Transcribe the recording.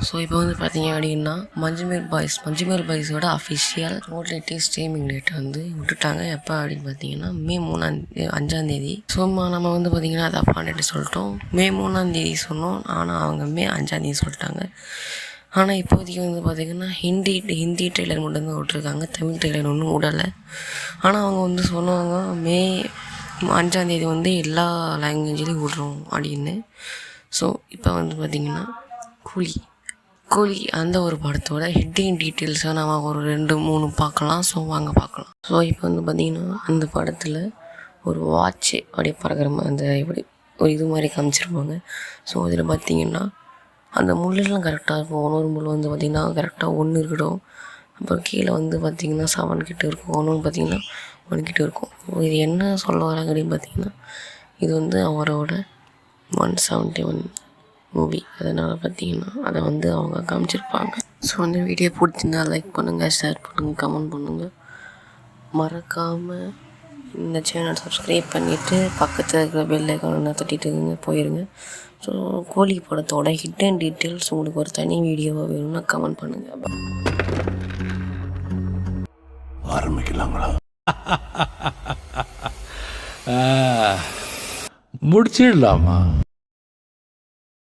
So இப்போ வந்து பார்த்தீங்க அப்படின்னா மஞ்சுமேல் பாய்ஸோட அஃபிஷியல் ஓடிடி ஸ்ட்ரீமிங் டேட் வந்து விட்டுட்டாங்க. எப்போ அப்படின்னு பார்த்தீங்கன்னா மே 5ஆம் தேதி. ஸோ நம்ம வந்து பார்த்திங்கன்னா அதை அப்பான்ட்டு சொல்லிட்டோம். மே 3ஆம் தேதி சொன்னோம், ஆனால் அவங்க மே 5ஆம் தேதி சொல்லிட்டாங்க. ஆனால் இப்போதைக்கு வந்து பார்த்திங்கன்னா ஹிந்தி ட்ரெய்லர் மட்டும்தான் விட்ருக்காங்க, தமிழ் ட்ரெய்லர் ஒன்றும் விடலை. ஆனால் அவங்க வந்து சொன்னாங்க மே 5ஆம் தேதி வந்து எல்லா லாங்குவேஜ்லேயும் விட்றோம் அப்படின்னு. ஸோ இப்போ வந்து பார்த்திங்கன்னா கூலி அந்த ஒரு படத்தோட ஹெட்டிங் டீட்டெயில்ஸை நம்ம ஒரு 2-3 பார்க்கலாம். ஸோ வாங்க பார்க்கலாம். ஸோ இப்போ வந்து பார்த்திங்கன்னா அந்த படத்தில் ஒரு வாட்ச்சு அப்படியே பறக்கிற மாதிரி அந்த எப்படி ஒரு இது மாதிரி காமிச்சிருப்பாங்க. ஸோ அதில் பார்த்திங்கன்னா அந்த முள்ளெல்லாம் கரெக்டாக இருக்கும். ஒரு முள் வந்து பார்த்திங்கன்னா கரெக்டாக 1 இருக்கட்டும். அப்புறம் கீழே வந்து பார்த்திங்கன்னா 7 கிட்ட இருக்கும். ஒன்று பார்த்திங்கன்னா 1 கிட்ட இருக்கும். இது என்ன சொல்ல வராங்க அப்படின்னு பார்த்திங்கன்னா இது வந்து அவரோட 171 மூவி. அதனால் பார்த்திங்கன்னா அதை வந்து அவங்க காமிச்சிருப்பாங்க. ஸோ அந்த வீடியோ பிடிச்சிருந்தா லைக் பண்ணுங்கள், ஷேர் பண்ணுங்கள், கமெண்ட் பண்ணுங்கள். மறக்காமல் இந்த சேனல் சப்ஸ்கிரைப் பண்ணிவிட்டு பக்கத்தில் இருக்கிற பெல் ஐக்கானை தட்டிட்டு போயிருங்க. ஸோ கோழி படத்தோட ஹிடன் டீட்டெயில்ஸ் உங்களுக்கு ஒரு தனி வீடியோவாக வேணும்னா கமெண்ட் பண்ணுங்கள். ஆரம்பிக்கலாங்களா? முடிச்சிடலாமா?